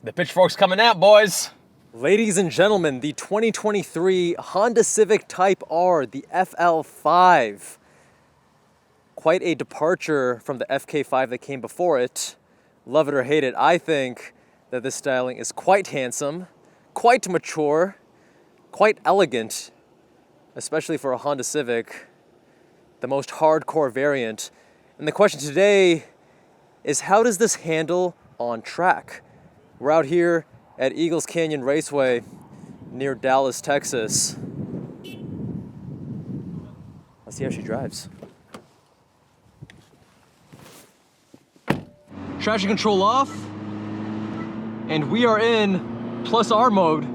The pitchfork's coming out, boys. Ladies and gentlemen, the 2023 Honda Civic Type R, the FL5. Quite a departure from the FK5 that came before it. Love it or hate it, I think that this styling is quite handsome, quite mature, quite elegant, especially for a Honda Civic, the most hardcore variant. And the question today is, how does this handle on track? We're out here at Eagles Canyon Raceway near Dallas, Texas. Let's see how she drives. Traction control off, and we are in plus R mode.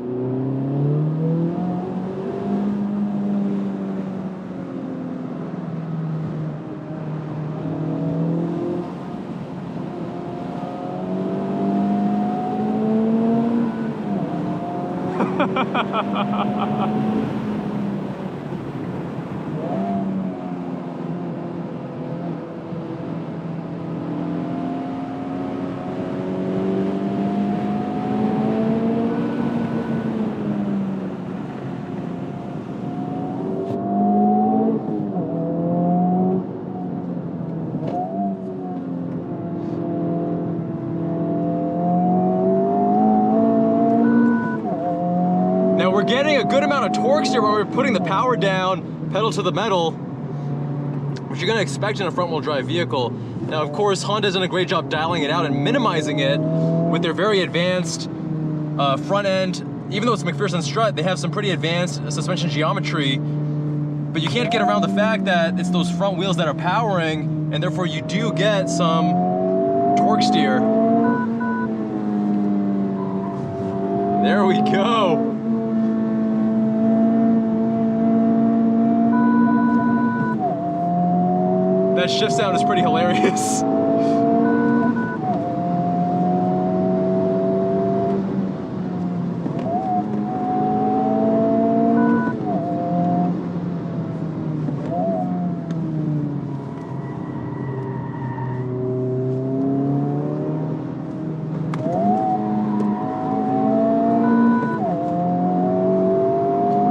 Now we're getting a good amount of torque here when we're putting the power down, pedal to the metal, which you're gonna expect in a front wheel drive vehicle. Now, of course, Honda's done a great job dialing it out and minimizing it with their very advanced front end. Even though it's McPherson strut, they have some pretty advanced suspension geometry, but you can't get around the fact that it's those front wheels that are powering, and therefore you do get some torque steer. There we go. That shift sound is pretty hilarious.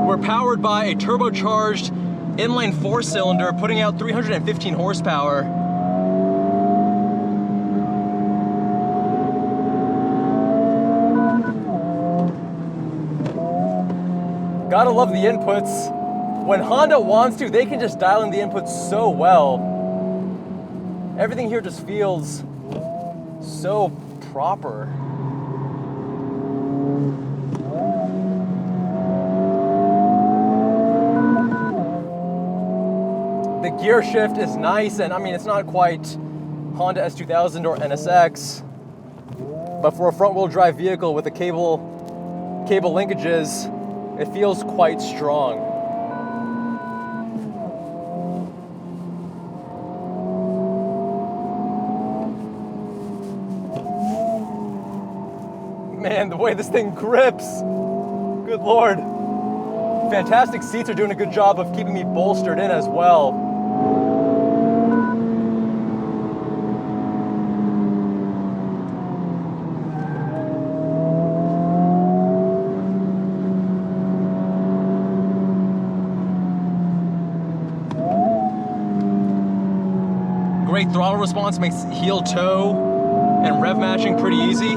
We're powered by a turbocharged inline 4-cylinder, putting out 315 horsepower. Gotta love the inputs. When Honda wants to, they can just dial in the inputs so well. Everything here just feels so proper. The gear shift is nice, and I mean, it's not quite Honda S2000 or NSX, but for a front-wheel drive vehicle with the cable linkages, it feels quite strong. Man, the way this thing grips, good Lord. Fantastic seats are doing a good job of keeping me bolstered in as well. Great throttle response, makes heel toe and rev matching pretty easy.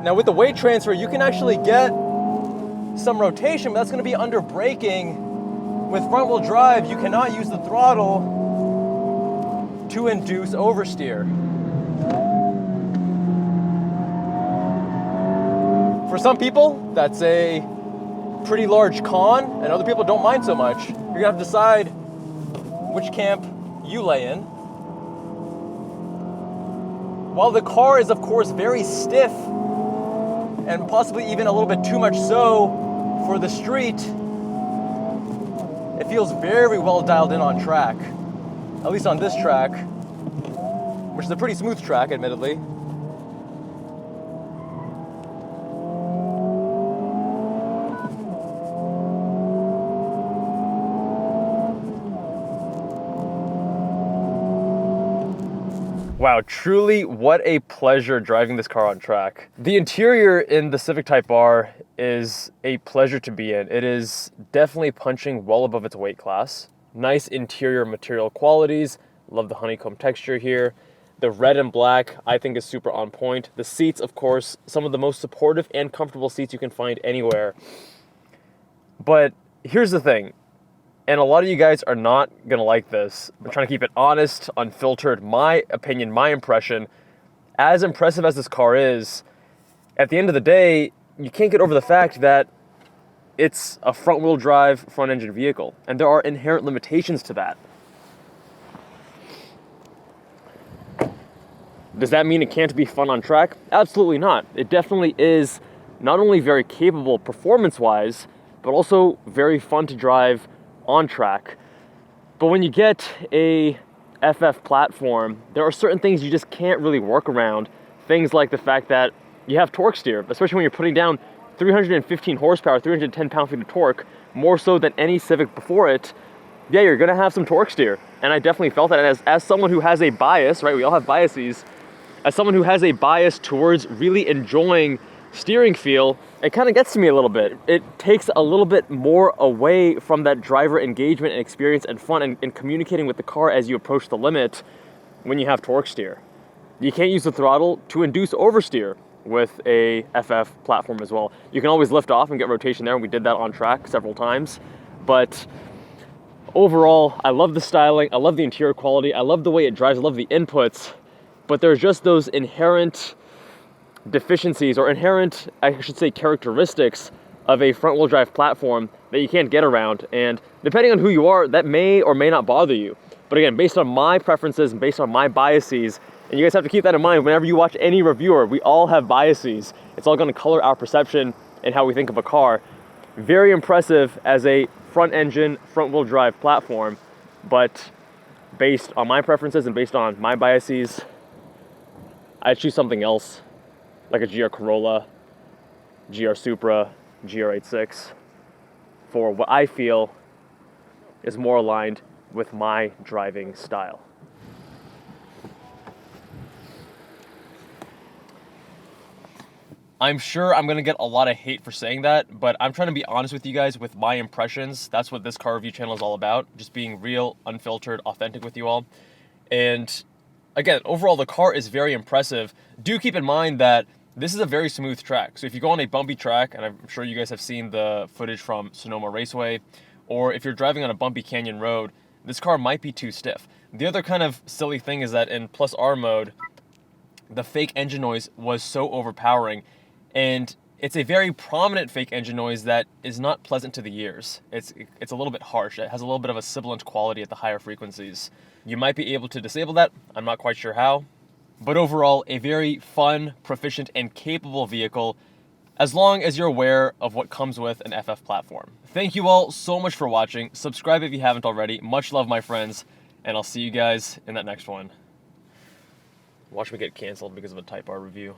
Now with the weight transfer, you can actually get some rotation, but that's going to be under braking. With front wheel drive, you cannot use the throttle to induce oversteer. For some people, that's a pretty large con, and other people don't mind so much. You're gonna have to decide which camp you lay in. While the car is, of course, very stiff, and possibly even a little bit too much so for the street, it feels very well dialed in on track. At least on this track, which is a pretty smooth track, admittedly. Wow, truly what a pleasure driving this car on track. The interior in the Civic Type R is a pleasure to be in. It is definitely punching well above its weight class. Nice interior material qualities. Love the honeycomb texture here. The red and black I think is super on point. The seats, of course, some of the most supportive and comfortable seats you can find anywhere. But here's the thing. And a lot of you guys are not gonna like this. I'm trying to keep it honest, unfiltered. My opinion, my impression, as impressive as this car is, at the end of the day, you can't get over the fact that it's a front-wheel drive, front-engine vehicle. And there are inherent limitations to that. Does that mean it can't be fun on track? Absolutely not. It definitely is not only very capable performance-wise, but also very fun to drive on track. But when you get a FF platform, there are certain things you just can't really work around. Things like the fact that you have torque steer, especially when you're putting down 315 horsepower, 310 pound-feet of torque, more so than any Civic before it. Yeah, you're gonna have some torque steer. And I definitely felt that. And as someone who has a bias, right, we all have biases, as someone who has a bias towards really enjoying steering feel, it kind of gets to me a little bit. It takes a little bit more away from that driver engagement and experience and fun and communicating with the car as you approach the limit when you have torque steer. You can't use the throttle to induce oversteer with a FF platform as well. You can always lift off and get rotation there, and we did that on track several times. But overall, I love the styling, I love the interior quality, I love the way it drives, I love the inputs, but there's just those inherent deficiencies, or inherent, I should say, characteristics of a front-wheel drive platform that you can't get around. And depending on who you are, that may or may not bother you. But again, based on my preferences and based on my biases, and you guys have to keep that in mind whenever you watch any reviewer, we all have biases. It's all gonna color our perception and how we think of a car. Very impressive as a front-engine, front-wheel drive platform, but based on my preferences and based on my biases, I'd choose something else, like a GR Corolla, GR Supra, GR86, for what I feel is more aligned with my driving style. I'm sure I'm gonna get a lot of hate for saying that, but I'm trying to be honest with you guys with my impressions. That's what this car review channel is all about, just being real, unfiltered, authentic with you all. And again, overall, the car is very impressive. Do keep in mind that this is a very smooth track. So if you go on a bumpy track, and I'm sure you guys have seen the footage from Sonoma Raceway, or if you're driving on a bumpy canyon road, this car might be too stiff. The other kind of silly thing is that in Plus R mode, the fake engine noise was so overpowering, and it's a very prominent fake engine noise that is not pleasant to the ears. It's a little bit harsh. It has a little bit of a sibilant quality at the higher frequencies. You might be able to disable that. I'm not quite sure how. But overall, a very fun, proficient, and capable vehicle, as long as you're aware of what comes with an FF platform. Thank you all so much for watching. Subscribe if you haven't already. Much love, my friends, and I'll see you guys in that next one. Watch me get canceled because of a Type R review.